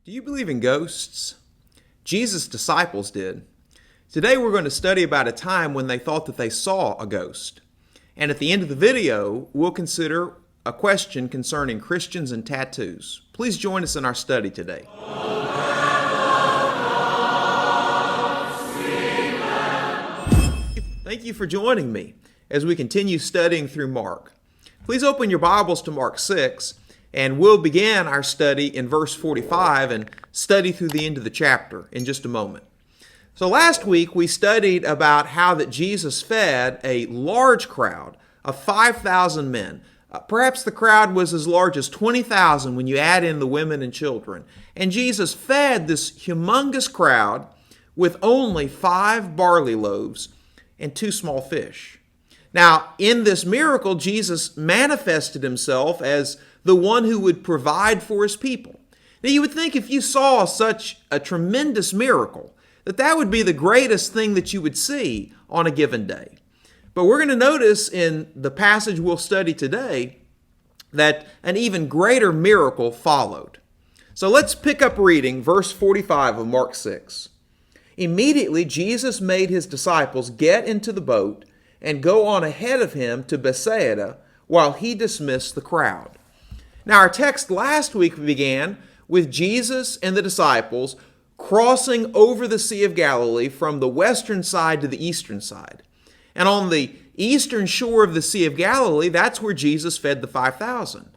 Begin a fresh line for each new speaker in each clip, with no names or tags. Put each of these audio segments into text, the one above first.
Do you believe in ghosts? Jesus' disciples did. Today we're going to study about a time when they thought that they saw a ghost. And at the end of the video, we'll consider a question concerning Christians and tattoos. Please join us in our study today. Thank you for joining me as we continue studying through Mark. Please open your Bibles to Mark 6, and we'll begin our study in verse 45 and study through the end of the chapter in just a moment. So last week we studied about how that Jesus fed a large crowd of 5,000 men. Perhaps the crowd was as large as 20,000 when you add in the women and children. And Jesus fed this humongous crowd with only 5 barley loaves and 2 small fish. Now, in this miracle, Jesus manifested himself as the one who would provide for his people. Now, you would think if you saw such a tremendous miracle, that would be the greatest thing that you would see on a given day. But we're going to notice in the passage we'll study today that an even greater miracle followed. So let's pick up reading verse 45 of Mark 6. Immediately, Jesus made his disciples get into the boat and go on ahead of him to Bethsaida while he dismissed the crowd. Now, our text last week began with Jesus and the disciples crossing over the Sea of Galilee from the western side to the eastern side. And on the eastern shore of the Sea of Galilee, that's where Jesus fed the 5,000.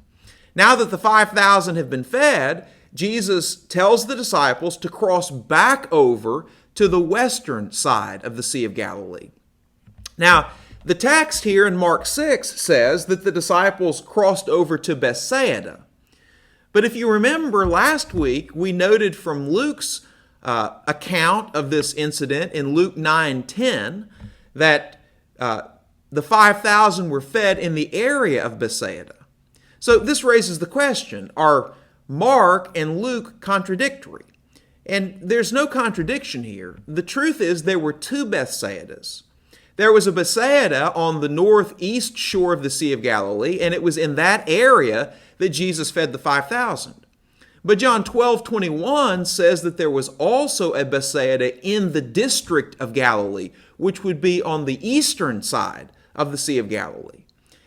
Now that the 5,000 have been fed, Jesus tells the disciples to cross back over to the western side of the Sea of Galilee. Now, the text here in Mark 6 says that the disciples crossed over to Bethsaida. But if you remember last week, we noted from Luke's account of this incident in Luke 9:10 that the 5,000 were fed in the area of Bethsaida. So this raises the question, are Mark and Luke contradictory? And there's no contradiction here. The truth is there were 2 Bethsaidas. There was a Bethsaida on the northeast shore of the Sea of Galilee, and it was in that area that Jesus fed the 5,000. But John 12:21 says that there was also a Bethsaida in the district of Galilee, which would be on the eastern side of the Sea of Galilee.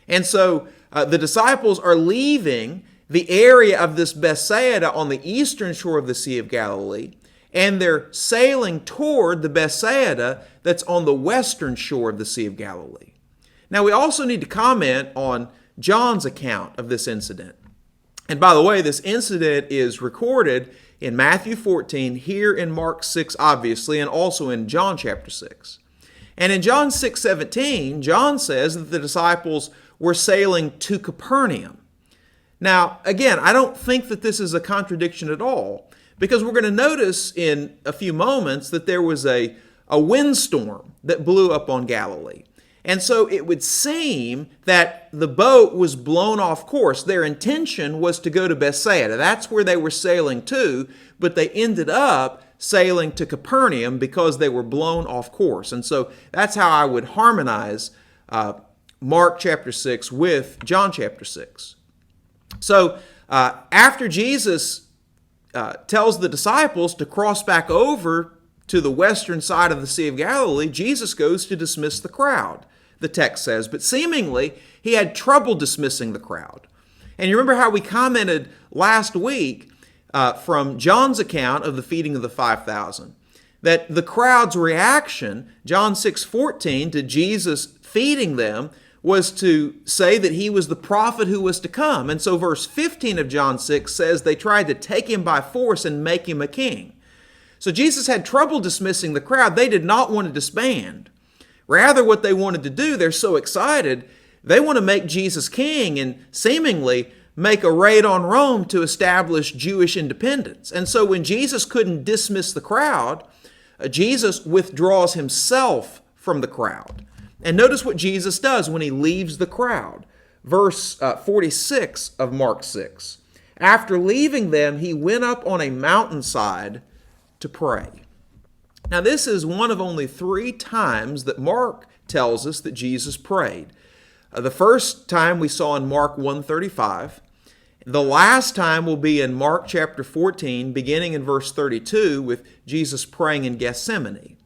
And so the disciples are leaving the area of this Bethsaida on the eastern shore of the Sea of Galilee, and they're sailing toward the Bethsaida that's on the western shore of the Sea of Galilee. Now, we also need to comment on John's account of this incident. And by the way, this incident is recorded in Matthew 14, here in Mark 6, obviously, and also in John chapter 6. And in John 6:17, John says that the disciples were sailing to Capernaum. Now, again, I don't think that this is a contradiction at all, because we're going to notice in a few moments that there was a windstorm that blew up on Galilee. And so it would seem that the boat was blown off course. Their intention was to go to Bethsaida. That's where they were sailing to, but they ended up sailing to Capernaum because they were blown off course. And so that's how I would harmonize Mark chapter 6 with John chapter 6. So after Jesus tells the disciples to cross back over to the western side of the Sea of Galilee, Jesus goes to dismiss the crowd, the text says. But seemingly, he had trouble dismissing the crowd. And you remember how we commented last week from John's account of the feeding of the 5,000, that the crowd's reaction, John 6:14, to Jesus feeding them was to say that he was the prophet who was to come. And so verse 15 of John 6 says they tried to take him by force and make him a king. So Jesus had trouble dismissing the crowd. They did not want to disband. Rather, what they wanted to do, they're so excited, they want to make Jesus king and seemingly make a raid on Rome to establish Jewish independence. And so when Jesus couldn't dismiss the crowd, Jesus withdraws himself from the crowd. And notice what Jesus does when he leaves the crowd. Verse 46 of Mark 6. After leaving them, he went up on a mountainside to pray. Now, this is one of only 3 times that Mark tells us that Jesus prayed. The first time we saw in Mark 1:35, The last time will be in Mark chapter 14, beginning in verse 32, with Jesus praying in Gethsemane.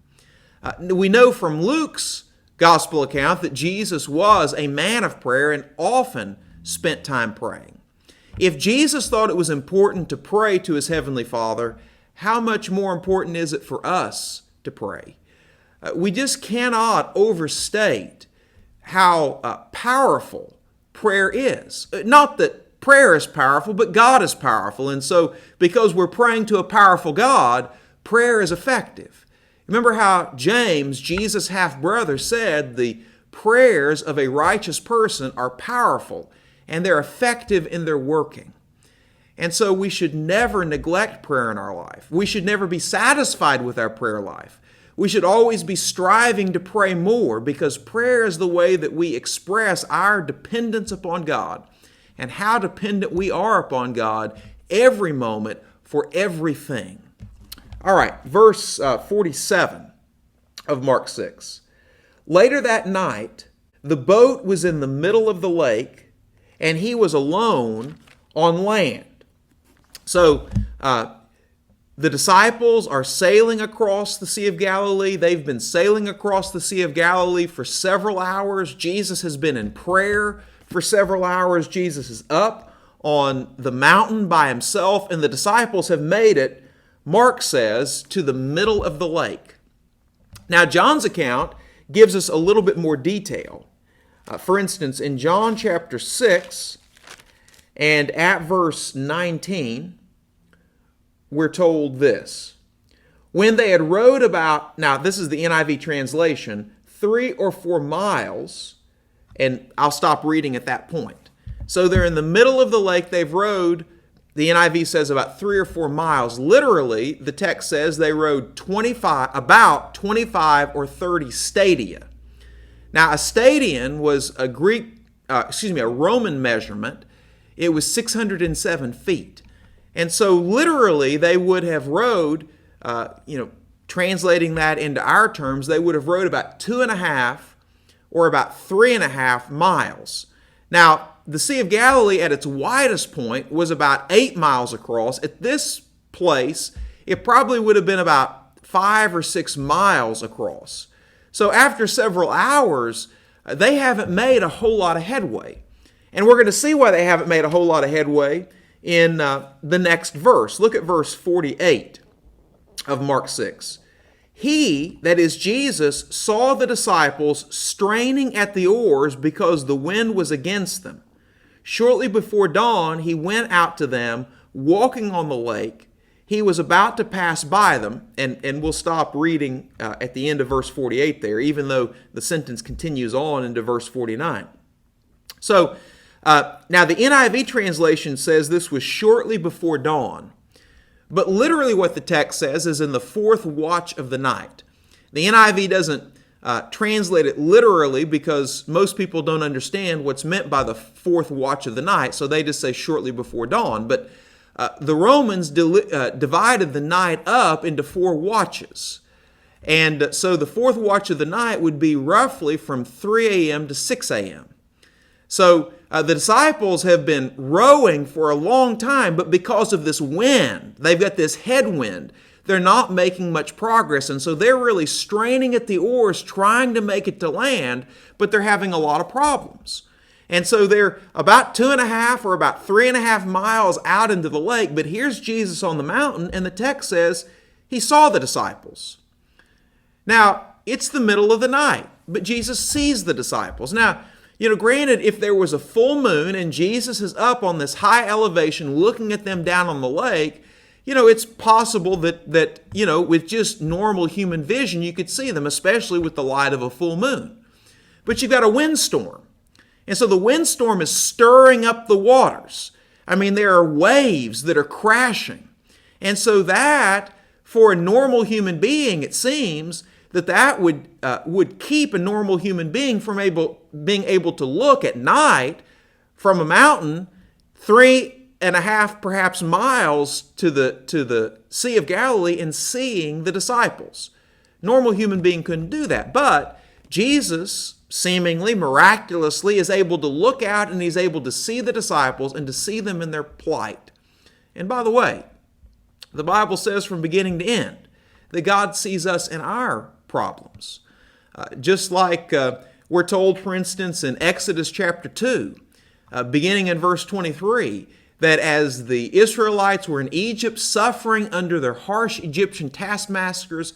We know from Luke's gospel account that Jesus was a man of prayer and often spent time praying. If Jesus thought it was important to pray to his heavenly Father, how much more important is it for us to pray? We just cannot overstate how powerful prayer is. Not that prayer is powerful, but God is powerful. And so, because we're praying to a powerful God, prayer is effective. Remember how James, Jesus' half-brother, said the prayers of a righteous person are powerful and they're effective in their working. And so we should never neglect prayer in our life. We should never be satisfied with our prayer life. We should always be striving to pray more, because prayer is the way that we express our dependence upon God and how dependent we are upon God every moment for everything. All right, verse 47 of Mark 6. Later that night, the boat was in the middle of the lake, and he was alone on land. So, the disciples are sailing across the Sea of Galilee. They've been sailing across the Sea of Galilee for several hours. Jesus has been in prayer for several hours. Jesus is up on the mountain by himself, and the disciples have made it, Mark says, to the middle of the lake. Now, John's account gives us a little bit more detail. For instance, in John chapter 6 and at verse 19, we're told this. When they had rowed about, now this is the NIV translation, 3 or 4 miles, and I'll stop reading at that point. So they're in the middle of the lake, they've rowed, the NIV says about 3 or 4 miles. Literally, the text says they rowed about 25 or 30 stadia. Now, a stadion was a Roman measurement. It was 607 feet. And so literally they would have rowed, translating that into our terms, they would have rowed about 2.5 or about 3.5 miles. Now, the Sea of Galilee at its widest point was about 8 miles across. At this place, it probably would have been about 5 or 6 miles across. So after several hours, they haven't made a whole lot of headway. And we're going to see why they haven't made a whole lot of headway in the next verse. Look at verse 48 of Mark 6. He, that is Jesus, saw the disciples straining at the oars because the wind was against them. Shortly before dawn, he went out to them, walking on the lake. He was about to pass by them, and we'll stop reading at the end of verse 48 there, even though the sentence continues on into verse 49. So, now the NIV translation says this was shortly before dawn, but literally what the text says is in the 4th watch of the night. The NIV doesn't translate it literally because most people don't understand what's meant by the 4th watch of the night, so they just say shortly before dawn. But the Romans divided the night up into 4 watches. And so the 4th watch of the night would be roughly from 3 a.m. to 6 a.m. So the disciples have been rowing for a long time, but because of this wind, they've got this headwind, they're not making much progress. And so they're really straining at the oars, trying to make it to land, but they're having a lot of problems. And so they're about 2.5 or about 3.5 miles out into the lake, but here's Jesus on the mountain, and the text says he saw the disciples. Now, it's the middle of the night, but Jesus sees the disciples. Now, granted, if there was a full moon and Jesus is up on this high elevation looking at them down on the lake, it's possible that with just normal human vision, you could see them, especially with the light of a full moon. But you've got a windstorm. And so the windstorm is stirring up the waters. I mean, there are waves that are crashing. And so that, for a normal human being, it seems, that would keep a normal human being from being able to look at night from a mountain 3.5 perhaps miles to the Sea of Galilee and seeing the disciples. Normal human being couldn't do that, but Jesus seemingly, miraculously, is able to look out and he's able to see the disciples and to see them in their plight. And by the way, the Bible says from beginning to end that God sees us in our problems. Just like we're told, for instance, in Exodus chapter 2, beginning in verse 23, that as the Israelites were in Egypt suffering under their harsh Egyptian taskmasters,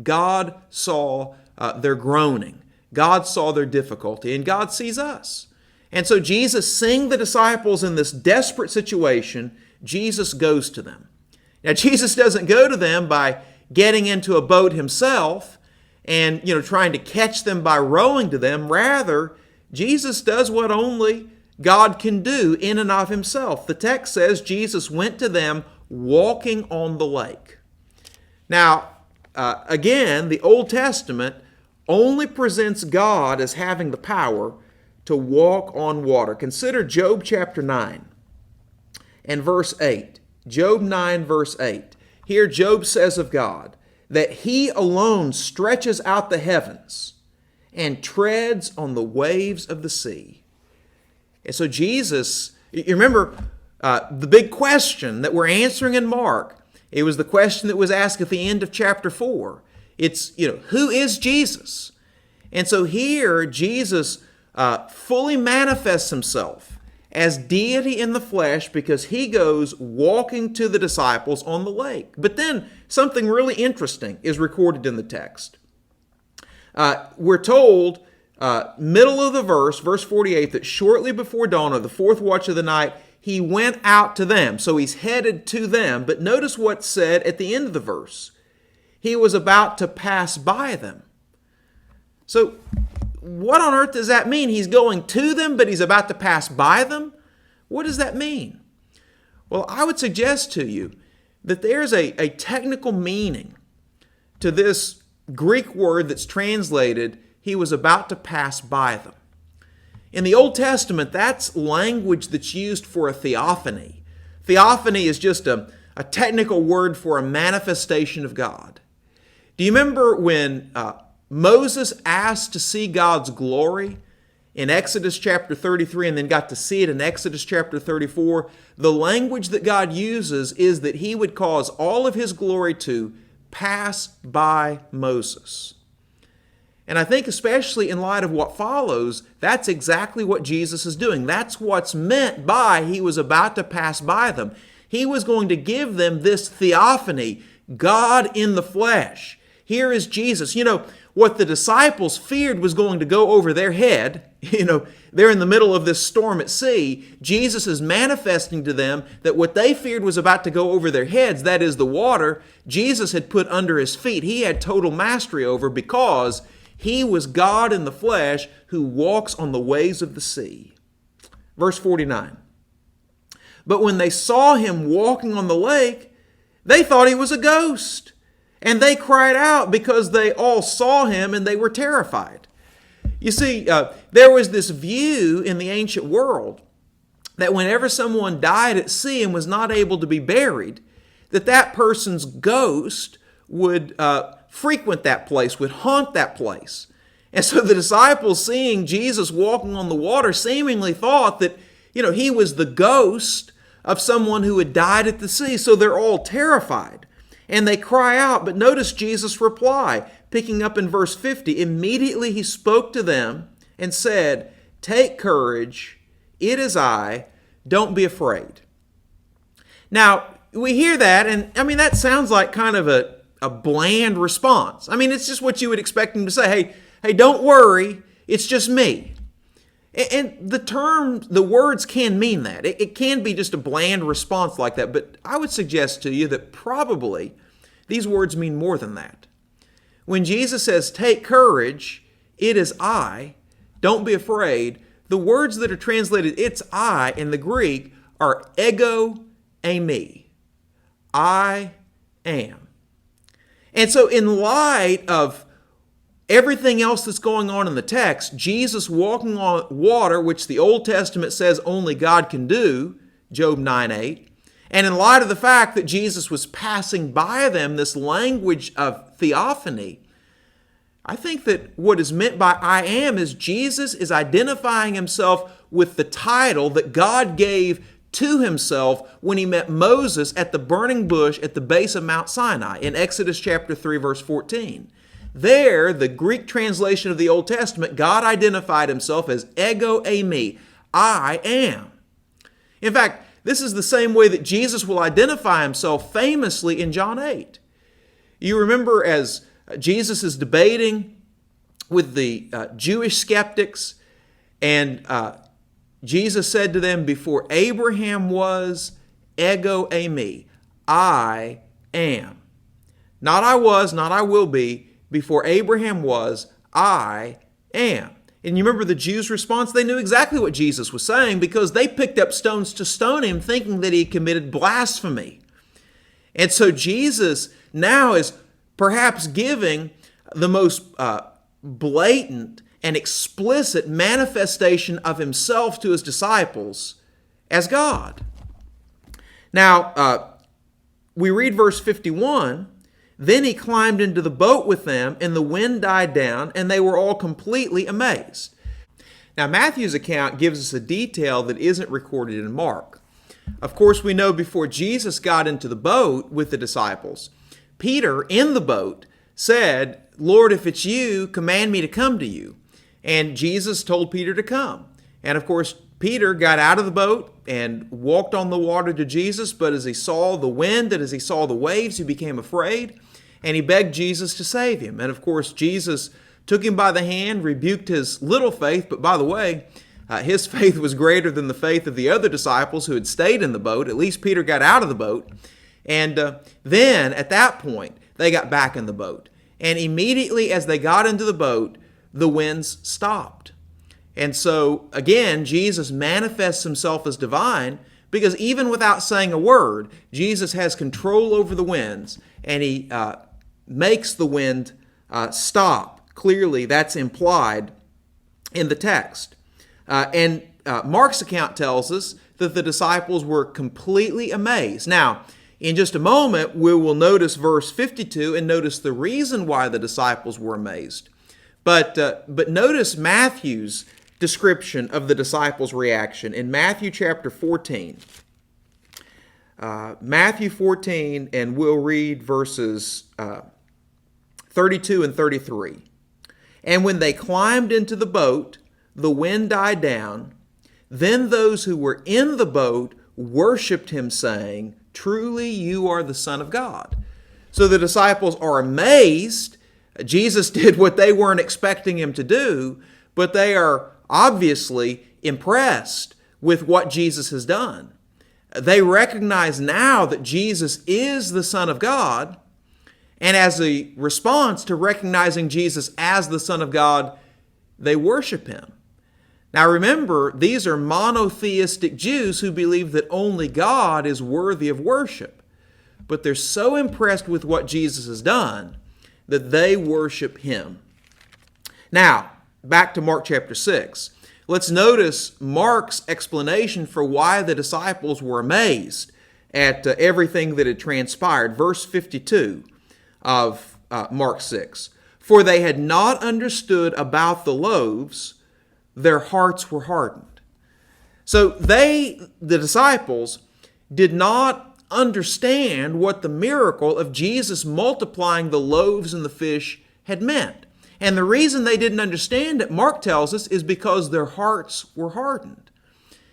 God saw their groaning. God saw their difficulty, and God sees us. And so Jesus, seeing the disciples in this desperate situation, Jesus goes to them. Now, Jesus doesn't go to them by getting into a boat himself and, trying to catch them by rowing to them. Rather, Jesus does what only God can do in and of himself. The text says Jesus went to them walking on the lake. Now, again, the Old Testament only presents God as having the power to walk on water. Consider Job chapter 9 and verse 8. Job 9 verse 8. Here Job says of God that he alone stretches out the heavens and treads on the waves of the sea. And so Jesus, you remember the big question that we're answering in Mark. It was the question that was asked at the end of chapter 4. It's, who is Jesus? And so here Jesus fully manifests himself as deity in the flesh because he goes walking to the disciples on the lake. But then something really interesting is recorded in the text. We're told, middle of the verse 48, that shortly before dawn of the fourth watch of the night, he went out to them. So he's headed to them. But notice what's said at the end of the verse. He was about to pass by them. So what on earth does that mean? He's going to them, but he's about to pass by them? What does that mean? Well, I would suggest to you that there's a technical meaning to this Greek word that's translated, he was about to pass by them. In the Old Testament, that's language that's used for a theophany. Theophany is just a technical word for a manifestation of God. Do you remember when Moses asked to see God's glory in Exodus chapter 33 and then got to see it in Exodus chapter 34? The language that God uses is that he would cause all of his glory to pass by Moses. And I think especially in light of what follows, that's exactly what Jesus is doing. That's what's meant by he was about to pass by them. He was going to give them this theophany, God in the flesh. Here is Jesus. What the disciples feared was going to go over their head. They're in the middle of this storm at sea. Jesus is manifesting to them that what they feared was about to go over their heads, that is the water, Jesus had put under his feet. He had total mastery over because he was God in the flesh who walks on the waves of the sea. Verse 49. But when they saw him walking on the lake, they thought he was a ghost. And they cried out because they all saw him and they were terrified. You see, there was this view in the ancient world that whenever someone died at sea and was not able to be buried, that person's ghost would frequent that place, would haunt that place. And so the disciples, seeing Jesus walking on the water, seemingly thought that, he was the ghost of someone who had died at the sea. So they're all terrified. And they cry out, but notice Jesus' reply, picking up in verse 50. Immediately he spoke to them and said, "Take courage, it is I, don't be afraid." Now, we hear that, and that sounds like kind of a bland response. It's just what you would expect him to say. Hey, don't worry, it's just me. And the words can mean that. It can be just a bland response like that, but I would suggest to you that probably these words mean more than that. When Jesus says, "Take courage, it is I, don't be afraid," the words that are translated, "it's I," in the Greek are ego eimi. I am. And so in light of everything else that's going on in the text, Jesus walking on water, which the Old Testament says only God can do, Job 9:8, and in light of the fact that Jesus was passing by them, this language of theophany, I think that what is meant by I am is Jesus is identifying himself with the title that God gave to himself when he met Moses at the burning bush at the base of Mount Sinai in Exodus chapter 3, verse 14. There, the Greek translation of the Old Testament, God identified himself as ego eimi, I am. In fact, this is the same way that Jesus will identify himself famously in John 8. You remember as Jesus is debating with the Jewish skeptics, and Jesus said to them, before Abraham was, ego eimi, I am. Not I was, not I will be, before Abraham was, I am. And you remember the Jews' response? They knew exactly what Jesus was saying because they picked up stones to stone him thinking that he committed blasphemy. And so Jesus now is perhaps giving the most blatant and explicit manifestation of himself to his disciples as God. Now, we read verse 51, then he climbed into the boat with them, and the wind died down, and they were all completely amazed. Now, Matthew's account gives us a detail that isn't recorded in Mark. Of course, we know before Jesus got into the boat with the disciples, Peter, in the boat, said, Lord, if it's you, command me to come to you. And Jesus told Peter to come. And of course, Peter got out of the boat and walked on the water to Jesus, but as he saw the wind and as he saw the waves, he became afraid, and he begged Jesus to save him. And of course, Jesus took him by the hand, rebuked his little faith, but by the way, his faith was greater than the faith of the other disciples who had stayed in the boat. At least Peter got out of the boat. And then, at that point, they got back in the boat. And immediately as they got into the boat, the winds stopped. And so, again, Jesus manifests himself as divine because even without saying a word, Jesus has control over the winds, and he makes the wind stop. Clearly, that's implied in the text. And Mark's account tells us that the disciples were completely amazed. Now, in just a moment, we will notice verse 52 and notice the reason why the disciples were amazed. But notice Matthew's description of the disciples' reaction in Matthew chapter 14. Matthew 14, and we'll read verses 32 and 33. And when they climbed into the boat, the wind died down. Then those who were in the boat worshiped him, saying, Truly you are the Son of God. So the disciples are amazed. Jesus did what they weren't expecting him to do, but they are obviously impressed with what Jesus has done. They recognize now that Jesus is the Son of God, and as a response to recognizing Jesus as the Son of God, they worship him. Now remember, these are monotheistic Jews who believe that only God is worthy of worship. But they're so impressed with what Jesus has done that they worship him. Now, back to Mark chapter 6. Let's notice Mark's explanation for why the disciples were amazed at everything that had transpired. Verse 52 of Mark 6. For they had not understood about the loaves, their hearts were hardened. So the disciples, did not understand what the miracle of Jesus multiplying the loaves and the fish had meant. And the reason they didn't understand it, Mark tells us, is because their hearts were hardened.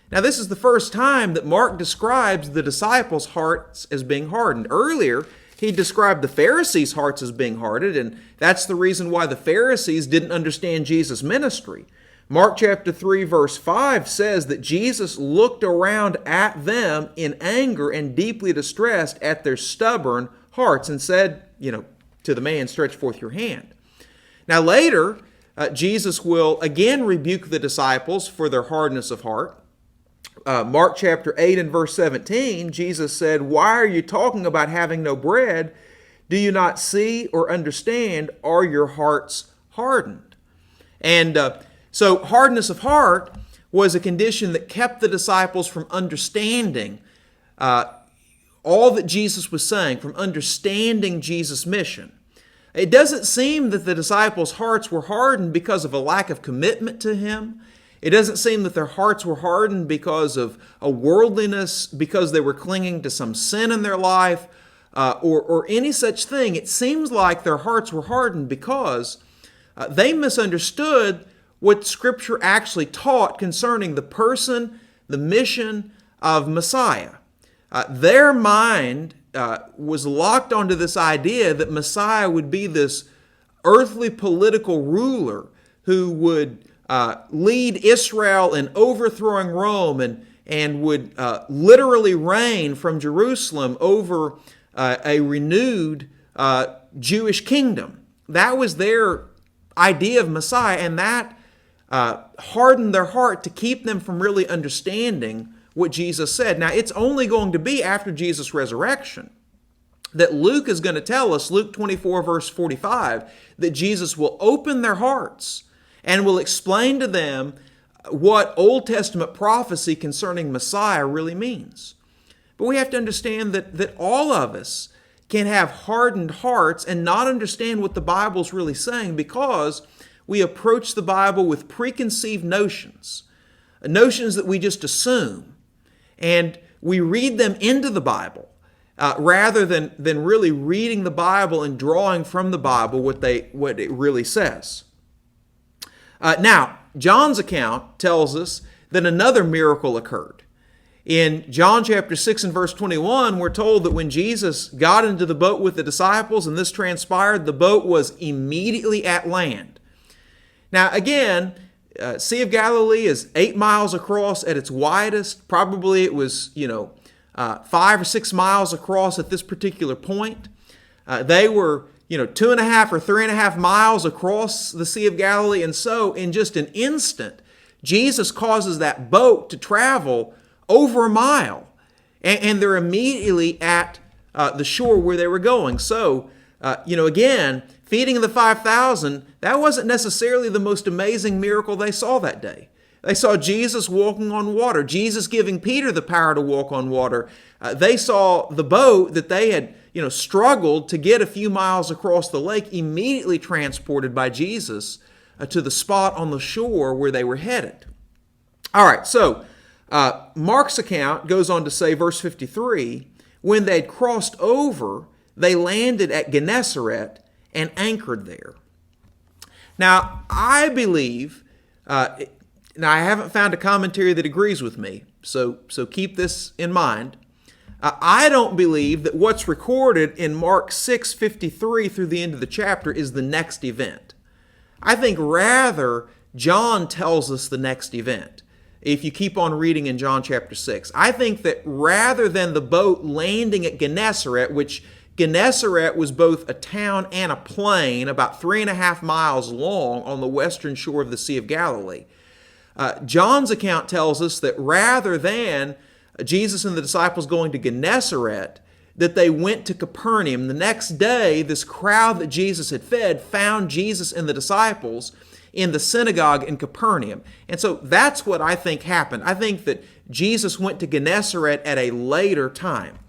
Now, this is the first time that Mark describes the disciples' hearts as being hardened. Earlier, he described the Pharisees' hearts as being hardened, and that's the reason why the Pharisees didn't understand Jesus' ministry. Mark chapter 3, verse 5 says that Jesus looked around at them in anger and deeply distressed at their stubborn hearts and said, to the man, stretch forth your hand. Now later, Jesus will again rebuke the disciples for their hardness of heart. Mark chapter 8 and verse 17, Jesus said, Why are you talking about having no bread? Do you not see or understand? Are your hearts hardened? And so hardness of heart was a condition that kept the disciples from understanding all that Jesus was saying, from understanding Jesus' mission. It doesn't seem that the disciples' hearts were hardened because of a lack of commitment to Him. It doesn't seem that their hearts were hardened because of a worldliness, because they were clinging to some sin in their life, or any such thing. It seems like their hearts were hardened because they misunderstood what Scripture actually taught concerning the person, the mission of Messiah. Their mind was locked onto this idea that Messiah would be this earthly political ruler who would lead Israel in overthrowing Rome and would literally reign from Jerusalem over a renewed Jewish kingdom. That was their idea of Messiah, and that hardened their heart to keep them from really understanding what Jesus said. Now, it's only going to be after Jesus' resurrection that Luke is going to tell us, Luke 24, verse 45, that Jesus will open their hearts and will explain to them what Old Testament prophecy concerning Messiah really means. But we have to understand that all of us can have hardened hearts and not understand what the Bible's really saying because we approach the Bible with preconceived notions that we just assume, and we read them into the Bible rather than really reading the Bible and drawing from the Bible what it really says. Now, John's account tells us that another miracle occurred. In John chapter 6 and verse 21, we're told that when Jesus got into the boat with the disciples and this transpired, the boat was immediately at land. Now, again, Sea of Galilee is 8 miles across at its widest. Probably it was, 5 or 6 miles across at this particular point. They were, 2.5 or 3.5 miles across the Sea of Galilee. And so in just an instant, Jesus causes that boat to travel over a mile. And they're immediately at the shore where they were going. So, again, feeding the 5,000, that wasn't necessarily the most amazing miracle they saw that day. They saw Jesus walking on water, Jesus giving Peter the power to walk on water. They saw the boat that they had, struggled to get a few miles across the lake immediately transported by Jesus to the spot on the shore where they were headed. All right, so Mark's account goes on to say, verse 53, when they'd crossed over, they landed at Gennesaret and anchored there. Now, I believe, now I haven't found a commentary that agrees with me, so keep this in mind. I don't believe that what's recorded in Mark 6:53 through the end of the chapter is the next event. I think rather John tells us the next event. If you keep on reading in John chapter 6, I think that rather than the boat landing at Gennesaret, which Gennesaret was both a town and a plain about 3.5 miles long on the western shore of the Sea of Galilee, John's account tells us that rather than Jesus and the disciples going to Gennesaret, that they went to Capernaum. The next day, this crowd that Jesus had fed found Jesus and the disciples in the synagogue in Capernaum. And so that's what I think happened. I think that Jesus went to Gennesaret at a later time.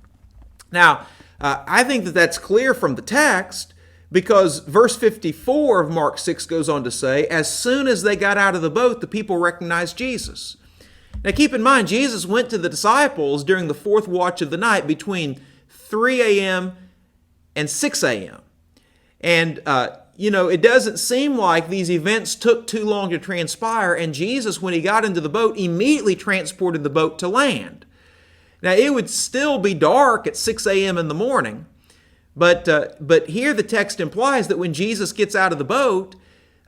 Now, I think that that's clear from the text because verse 54 of Mark 6 goes on to say, as soon as they got out of the boat, the people recognized Jesus. Now keep in mind, Jesus went to the disciples during the fourth watch of the night between 3 a.m. and 6 a.m. And, it doesn't seem like these events took too long to transpire, and Jesus, when he got into the boat, immediately transported the boat to land. Now, it would still be dark at 6 a.m. in the morning, but here the text implies that when Jesus gets out of the boat,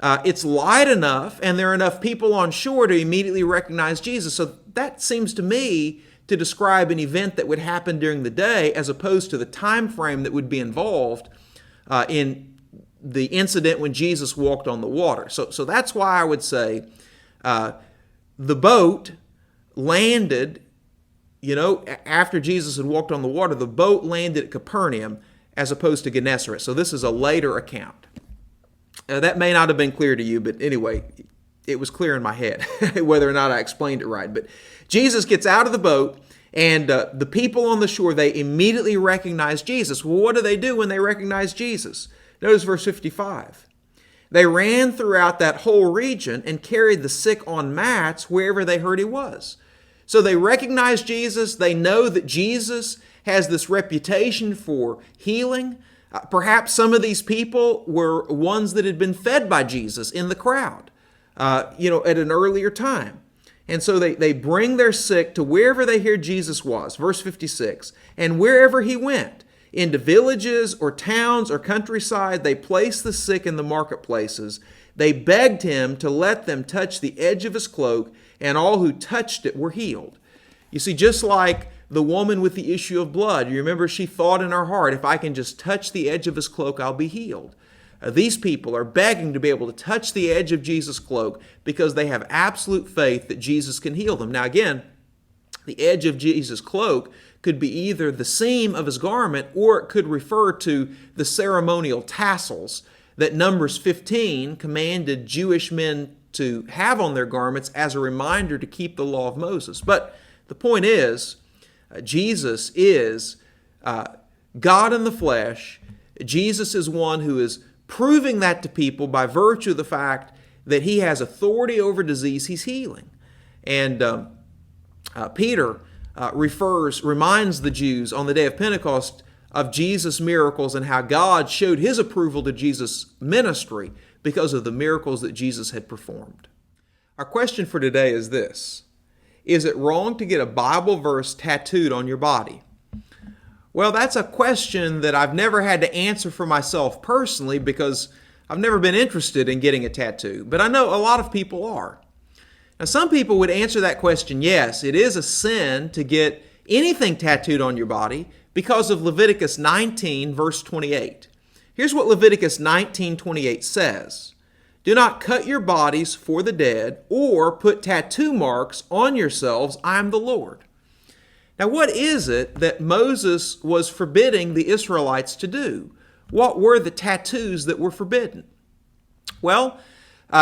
it's light enough and there are enough people on shore to immediately recognize Jesus. So that seems to me to describe an event that would happen during the day as opposed to the time frame that would be involved in the incident when Jesus walked on the water. So that's why I would say the boat landed, after Jesus had walked on the water, the boat landed at Capernaum as opposed to Gennesaret. So this is a later account. That may not have been clear to you, but anyway, it was clear in my head whether or not I explained it right. But Jesus gets out of the boat, and the people on the shore, they immediately recognize Jesus. Well, what do they do when they recognize Jesus? Notice verse 55. They ran throughout that whole region and carried the sick on mats wherever they heard he was. So they recognize Jesus. They know that Jesus has this reputation for healing. Perhaps some of these people were ones that had been fed by Jesus in the crowd, at an earlier time. And so they bring their sick to wherever they hear Jesus was. Verse 56, and wherever he went, into villages or towns or countryside, they placed the sick in the marketplaces. They begged him to let them touch the edge of his cloak, and all who touched it were healed. You see, just like the woman with the issue of blood, you remember she thought in her heart, if I can just touch the edge of his cloak, I'll be healed. These people are begging to be able to touch the edge of Jesus' cloak because they have absolute faith that Jesus can heal them. Now again, the edge of Jesus' cloak could be either the seam of his garment or it could refer to the ceremonial tassels that Numbers 15 commanded Jewish men to have on their garments as a reminder to keep the law of Moses. But the point is, Jesus is God in the flesh. Jesus is one who is proving that to people by virtue of the fact that he has authority over disease he's healing. And Peter reminds the Jews on the day of Pentecost of Jesus' miracles and how God showed his approval to Jesus' ministry because of the miracles that Jesus had performed. Our question for today is this: is it wrong to get a Bible verse tattooed on your body? Well, that's a question that I've never had to answer for myself personally because I've never been interested in getting a tattoo, but I know a lot of people are. Now, some people would answer that question, yes, it is a sin to get anything tattooed on your body because of Leviticus 19, verse 28. Here's what Leviticus 19:28 says. Do not cut your bodies for the dead or put tattoo marks on yourselves. I am the Lord. Now, what is it that Moses was forbidding the Israelites to do? What were the tattoos that were forbidden? Well,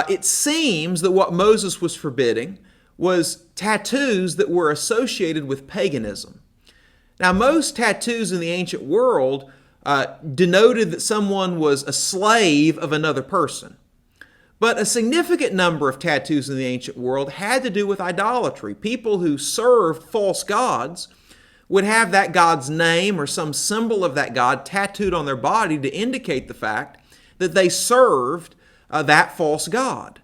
it seems that what Moses was forbidding was tattoos that were associated with paganism. Now, most tattoos in the ancient world denoted that someone was a slave of another person. But a significant number of tattoos in the ancient world had to do with idolatry. People who served false gods would have that god's name or some symbol of that god tattooed on their body to indicate the fact that they served that false god.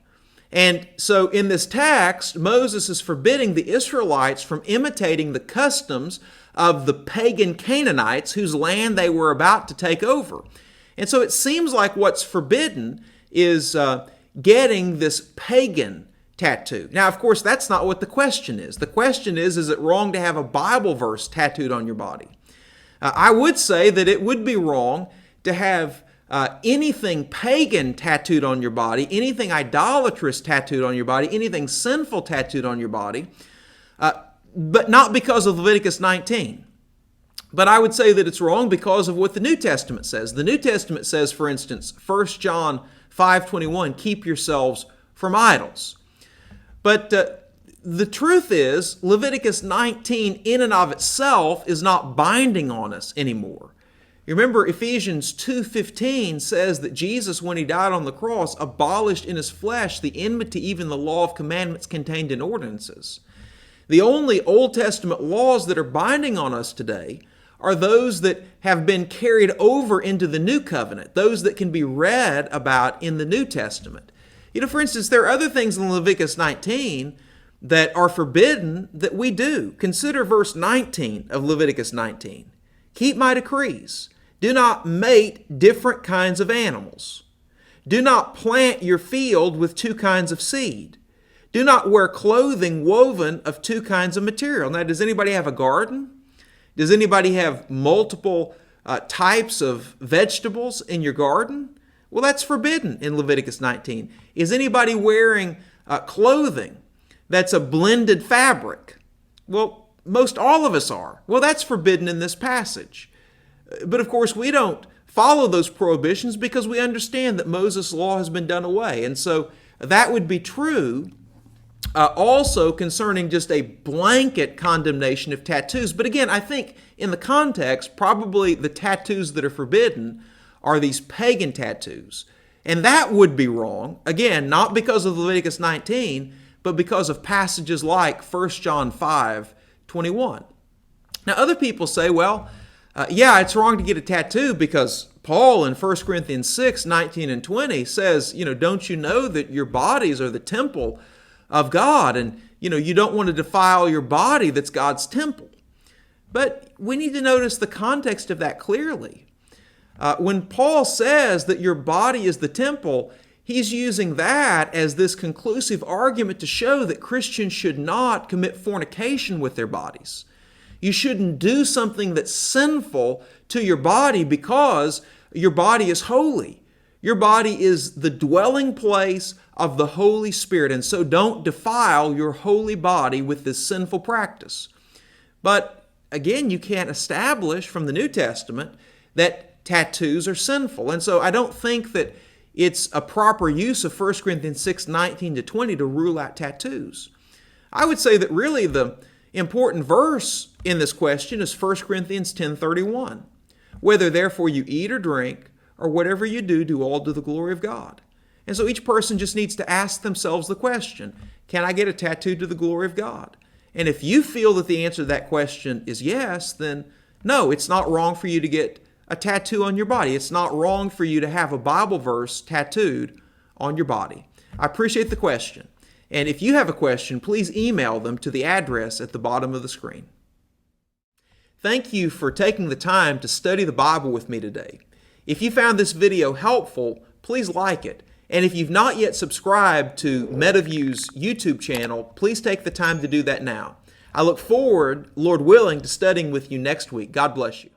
And so in this text, Moses is forbidding the Israelites from imitating the customs of the pagan Canaanites whose land they were about to take over. And so it seems like what's forbidden is getting this pagan tattoo. Now, of course, that's not what the question is. The question is it wrong to have a Bible verse tattooed on your body? I would say that it would be wrong to have anything pagan tattooed on your body, anything idolatrous tattooed on your body, anything sinful tattooed on your body, but not because of Leviticus 19. But I would say that it's wrong because of what the New Testament says. The New Testament says, for instance, 1 John 5:21, keep yourselves from idols. But the truth is, Leviticus 19 in and of itself is not binding on us anymore. You remember Ephesians 2:15 says that Jesus, when he died on the cross, abolished in his flesh the enmity, even the law of commandments contained in ordinances. The only Old Testament laws that are binding on us today are those that have been carried over into the New Covenant, those that can be read about in the New Testament. For instance, there are other things in Leviticus 19 that are forbidden that we do. Consider verse 19 of Leviticus 19. Keep my decrees. Do not mate different kinds of animals. Do not plant your field with two kinds of seed. Do not wear clothing woven of two kinds of material. Now, does anybody have a garden? Does anybody have multiple types of vegetables in your garden? Well, that's forbidden in Leviticus 19. Is anybody wearing clothing that's a blended fabric? Well, most all of us are. Well, that's forbidden in this passage. But of course, we don't follow those prohibitions because we understand that Moses' law has been done away. And so that would be true also concerning just a blanket condemnation of tattoos. But again, I think in the context, probably the tattoos that are forbidden are these pagan tattoos. And that would be wrong, again, not because of Leviticus 19, but because of passages like 1 John 5:21. Now, other people say, well, yeah, it's wrong to get a tattoo because Paul in 1 Corinthians 6:19 and 20 says, don't you know that your bodies are the temple of God, and you don't want to defile your body that's God's temple. But we need to notice the context of that clearly. When Paul says that your body is the temple, he's using that as this conclusive argument to show that Christians should not commit fornication with their bodies. You shouldn't do something that's sinful to your body because your body is holy. Your body is the dwelling place of the Holy Spirit, and so don't defile your holy body with this sinful practice. But again, you can't establish from the New Testament that tattoos are sinful. And so I don't think that it's a proper use of 1 Corinthians 6:19 to 20 to rule out tattoos. I would say that really the important verse in this question is 1 Corinthians 10:31. Whether therefore you eat or drink or whatever you do, do all to the glory of God. And so each person just needs to ask themselves the question, can I get a tattoo to the glory of God? And if you feel that the answer to that question is yes, then no, it's not wrong for you to get a tattoo on your body. It's not wrong for you to have a Bible verse tattooed on your body. I appreciate the question. And if you have a question, please email them to the address at the bottom of the screen. Thank you for taking the time to study the Bible with me today. If you found this video helpful, please like it. And if you've not yet subscribed to MetaView's YouTube channel, please take the time to do that now. I look forward, Lord willing, to studying with you next week. God bless you.